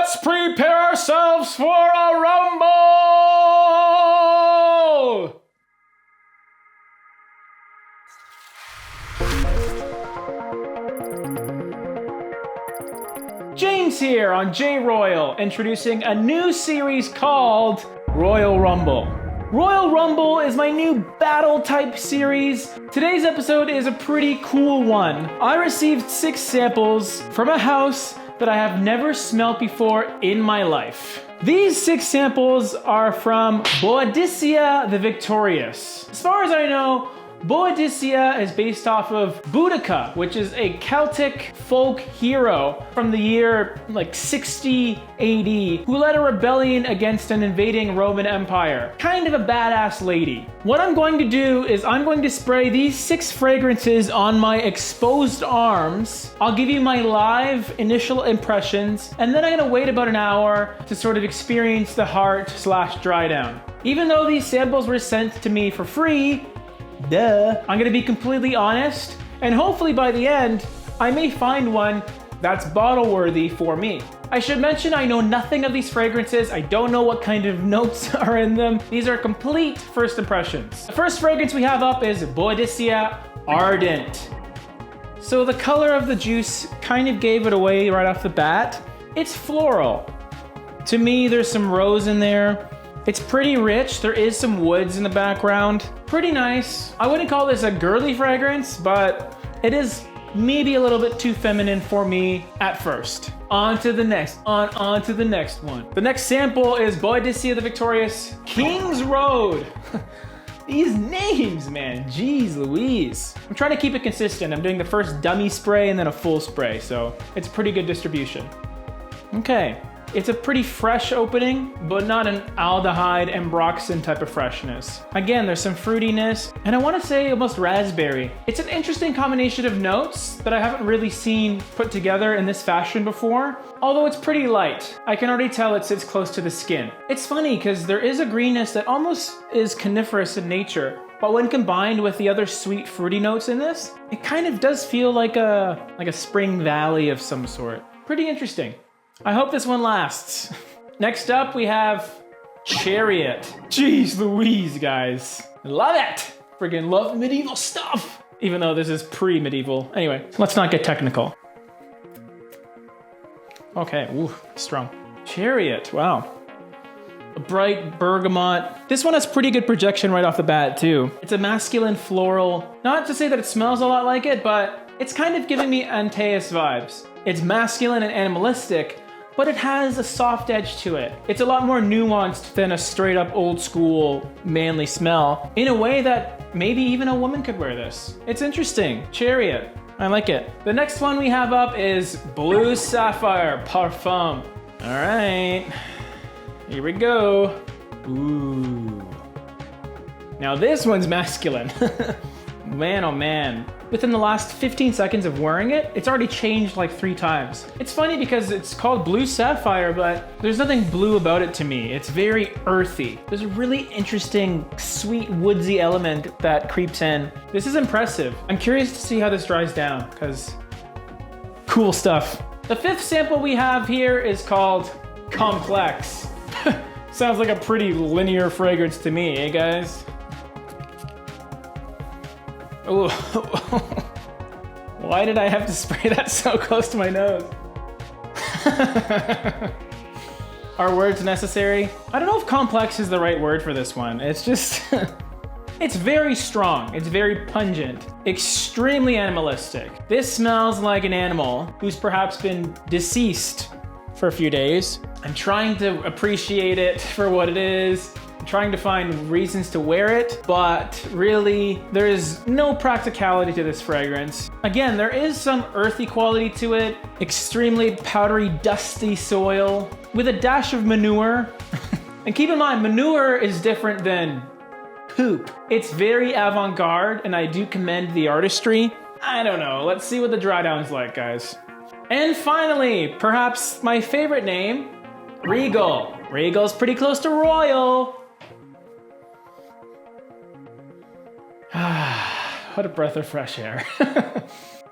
Let's prepare ourselves for a rumble! James here on J-ROYL, introducing a new series called Royal Rumble. Royal Rumble is my new battle type series. Today's episode is a pretty cool one. I received 6 samples from a house that I have never smelt before in my life. These 6 samples are from Boadicea The Victorious. As far as I know, Boadicea is based off of Boadicea, which is a Celtic folk hero from the year like 60 AD, who led a rebellion against an invading Roman Empire. Kind of a badass lady. What I'm going to do is I'm going to spray these 6 fragrances on my exposed arms. I'll give you my live initial impressions, and then I'm gonna wait about an hour to sort of experience the heart/dry down. Even though these samples were sent to me for free, I'm gonna be completely honest, and hopefully by the end, I may find one that's bottle worthy for me. I should mention I know nothing of these fragrances. I don't know what kind of notes are in them. These are complete first impressions. The first fragrance we have up is Boadicea Ardent. So the color of the juice kind of gave it away right off the bat. It's floral. To me, there's some rose in there. It's pretty rich. There is some woods in the background. Pretty nice. I wouldn't call this a girly fragrance, but it is maybe a little bit too feminine for me at first. On to the next one. The next sample is Boadicea The Victorious King's Road. These names, man, jeez Louise. I'm trying to keep it consistent. I'm doing the first dummy spray and then a full spray, so it's pretty good distribution. Okay. It's a pretty fresh opening, but not an aldehyde ambroxan type of freshness. Again, there's some fruitiness, and I want to say almost raspberry. It's an interesting combination of notes that I haven't really seen put together in this fashion before, although it's pretty light. I can already tell it sits close to the skin. It's funny because there is a greenness that almost is coniferous in nature, but when combined with the other sweet fruity notes in this, it kind of does feel like a spring valley of some sort. Pretty interesting. I hope this one lasts. Next up, we have Chariot. Jeez Louise, guys. Love it! Friggin' love medieval stuff! Even though this is pre-medieval. Anyway, let's not get technical. Okay, ooh, strong. Chariot, wow. A bright bergamot. This one has pretty good projection right off the bat, too. It's a masculine floral. Not to say that it smells a lot like it, but it's kind of giving me Antaeus vibes. It's masculine and animalistic, but it has a soft edge to it. It's a lot more nuanced than a straight up old school manly smell, in a way that maybe even a woman could wear this. It's interesting. Chariot. I like it. The next one we have up is Blue Sapphire Parfum. All right, here we go. Ooh. Now this one's masculine. Man, oh man. Within the last 15 seconds of wearing it, it's already changed like 3 times. It's funny because it's called Blue Sapphire, but there's nothing blue about it to me. It's very earthy. There's a really interesting, sweet, woodsy element that creeps in. This is impressive. I'm curious to see how this dries down, because cool stuff. The 5th sample we have here is called Complex. Sounds like a pretty linear fragrance to me, eh guys? Ooh. Why did I have to spray that so close to my nose? Are words necessary? I don't know if complex is the right word for this one. It's just, it's very strong. It's very pungent, extremely animalistic. This smells like an animal who's perhaps been deceased for a few days. I'm trying to appreciate it for what it is. I'm trying to find reasons to wear it, but really, there is no practicality to this fragrance. Again, there is some earthy quality to it, extremely powdery, dusty soil, with a dash of manure. And keep in mind, manure is different than poop. It's very avant-garde, and I do commend the artistry. I don't know, let's see what the dry down's like, guys. And finally, perhaps my favorite name, Regal. Regal's pretty close to Royal. What a breath of fresh air.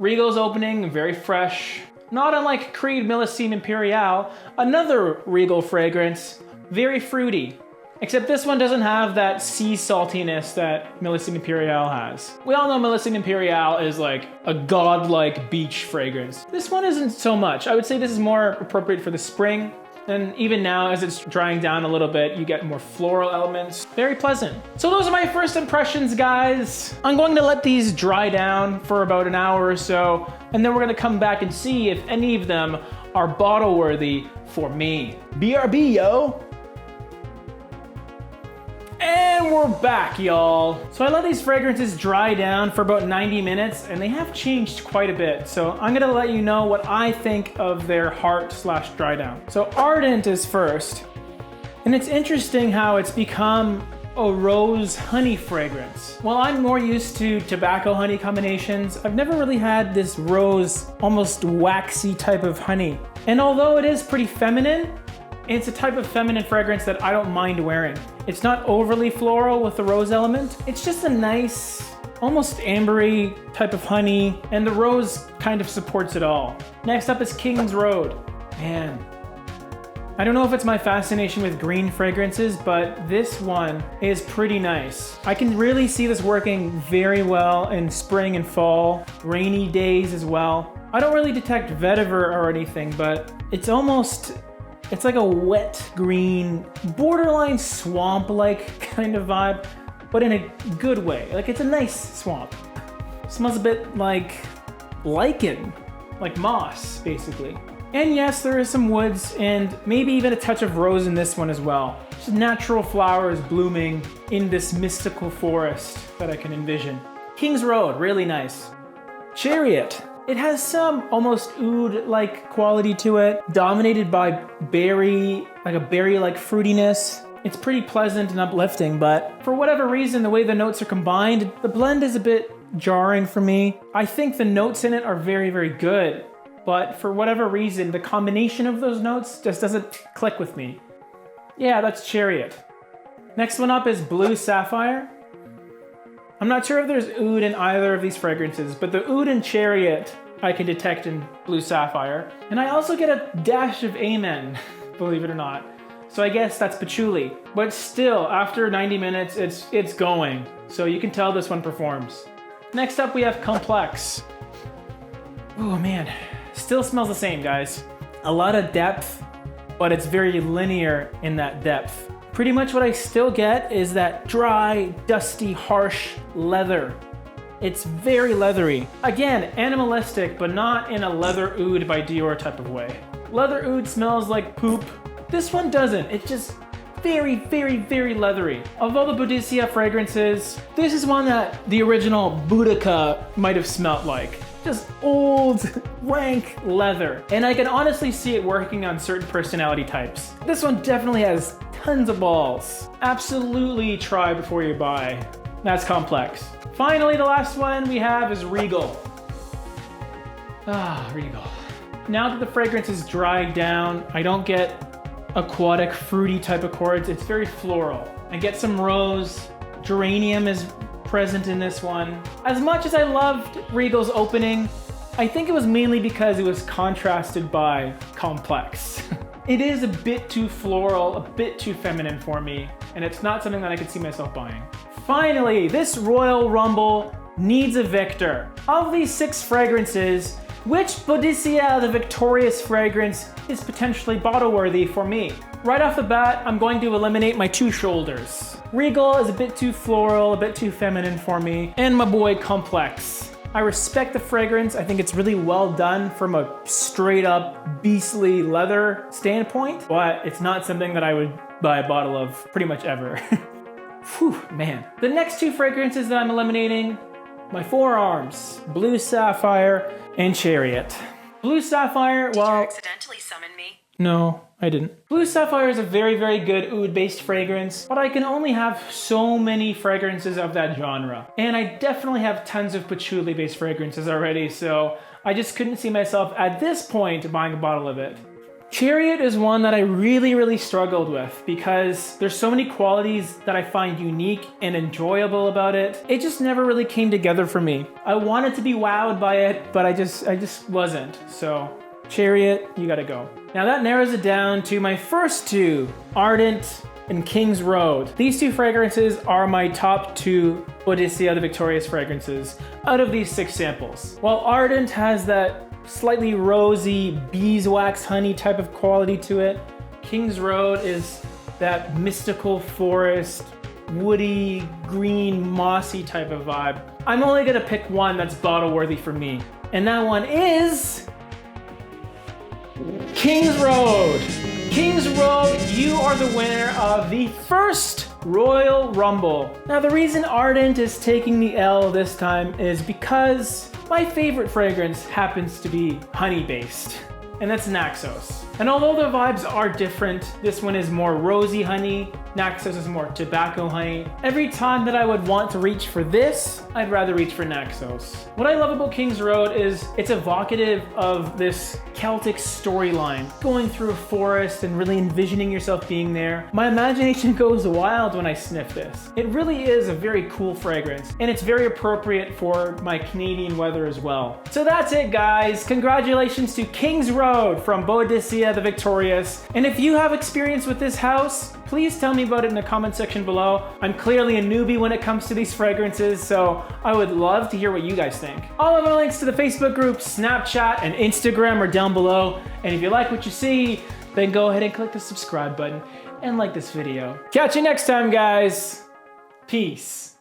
Regal's opening, very fresh. Not unlike Creed Millésime Impériale, another Regal fragrance, very fruity. Except this one doesn't have that sea saltiness that Millésime Impériale has. We all know Millésime Impériale is like a godlike beach fragrance. This one isn't so much. I would say this is more appropriate for the spring. And even now, as it's drying down a little bit, you get more floral elements. Very pleasant. So those are my first impressions, guys. I'm going to let these dry down for about an hour or so, and then we're gonna come back and see if any of them are bottle worthy for me. BRB, yo. And we're back, y'all. So I let these fragrances dry down for about 90 minutes, and they have changed quite a bit. So I'm gonna let you know what I think of their heart/dry down. So Ardent is first, and it's interesting how it's become a rose honey fragrance. While I'm more used to tobacco honey combinations, I've never really had this rose, almost waxy type of honey. And although it is pretty feminine, it's a type of feminine fragrance that I don't mind wearing. It's not overly floral with the rose element. It's just a nice, almost ambery type of honey, and the rose kind of supports it all. Next up is King's Road. Man, I don't know if it's my fascination with green fragrances, but this one is pretty nice. I can really see this working very well in spring and fall, rainy days as well. I don't really detect vetiver or anything, but it's like a wet green, borderline swamp-like kind of vibe, but in a good way. Like, it's a nice swamp. Smells a bit like lichen, like moss, basically. And yes, there is some woods and maybe even a touch of rose in this one as well. Just natural flowers blooming in this mystical forest that I can envision. King's Road, really nice. Chariot. It has some almost oud-like quality to it, dominated by berry, like a berry-like fruitiness. It's pretty pleasant and uplifting, but for whatever reason, the way the notes are combined, the blend is a bit jarring for me. I think the notes in it are very, very good, but for whatever reason, the combination of those notes just doesn't click with me. Yeah, that's Chariot. Next one up is Blue Sapphire. I'm not sure if there's oud in either of these fragrances, but the oud in Chariot I can detect in Blue Sapphire. And I also get a dash of Amen, believe it or not. So I guess that's patchouli. But still, after 90 minutes, it's going. So you can tell this one performs. Next up, we have Complex. Oh man, still smells the same, guys. A lot of depth, but it's very linear in that depth. Pretty much what I still get is that dry, dusty, harsh leather. It's very leathery. Again, animalistic, but not in a leather oud by Dior type of way. Leather oud smells like poop. This one doesn't. It's just very, very, very leathery. Of all the Boadicea fragrances, this is one that the original Boudica might have smelt like. Just old, rank leather. And I can honestly see it working on certain personality types. This one definitely has tons of balls. Absolutely try before you buy. That's Complex. Finally, the last one we have is Regal. Ah, Regal. Now that the fragrance is dried down, I don't get aquatic, fruity type of chords. It's very floral. I get some rose. Geranium is present in this one. As much as I loved Regal's opening, I think it was mainly because it was contrasted by Complex. It is a bit too floral, a bit too feminine for me, and it's not something that I could see myself buying. Finally, this Royal Rumble needs a victor. Of these 6 fragrances, which Boadicea The Victorious fragrance is potentially bottle-worthy for me? Right off the bat, I'm going to eliminate my 2 shoulders. Regal is a bit too floral, a bit too feminine for me, and my boy Complex. I respect the fragrance. I think it's really well done from a straight up beastly leather standpoint, but it's not something that I would buy a bottle of pretty much ever. Whew, man. The next 2 fragrances that I'm eliminating, my forearms, Blue Sapphire and Chariot. Blue Sapphire, well... Did you accidentally summon me? No, I didn't. Blue Sapphire is a very, very good oud-based fragrance, but I can only have so many fragrances of that genre. And I definitely have tons of patchouli-based fragrances already, so I just couldn't see myself at this point buying a bottle of it. Chariot is one that I really, really struggled with because there's so many qualities that I find unique and enjoyable about it. It just never really came together for me. I wanted to be wowed by it, but I just wasn't. So Chariot, you gotta go. Now that narrows it down to my first two, Ardent and King's Road. These two fragrances are my top two Boadicea The Victorious fragrances out of these 6 samples. While Ardent has that slightly rosy beeswax honey type of quality to it, King's Road is that mystical forest, woody, green, mossy type of vibe. I'm only gonna pick one that's bottle worthy for me, and that one is King's Road. King's Road, you are the winner of the first Royal Rumble. Now the reason Ardent is taking the L this time is because my favorite fragrance happens to be honey based, and that's Naxos. And although the vibes are different, this one is more rosy honey, Naxos is more tobacco honey. Every time that I would want to reach for this, I'd rather reach for Naxos. What I love about King's Road is it's evocative of this Celtic storyline, going through a forest and really envisioning yourself being there. My imagination goes wild when I sniff this. It really is a very cool fragrance, and it's very appropriate for my Canadian weather as well. So that's it, guys. Congratulations to King's Road from Boadicea The Victorious. And if you have experience with this house, please tell me about it in the comment section below. I'm clearly a newbie when it comes to these fragrances, so I would love to hear what you guys think. All of our links to the Facebook group, Snapchat, and Instagram are down below. And if you like what you see, then go ahead and click the subscribe button and like this video. Catch you next time, guys. Peace.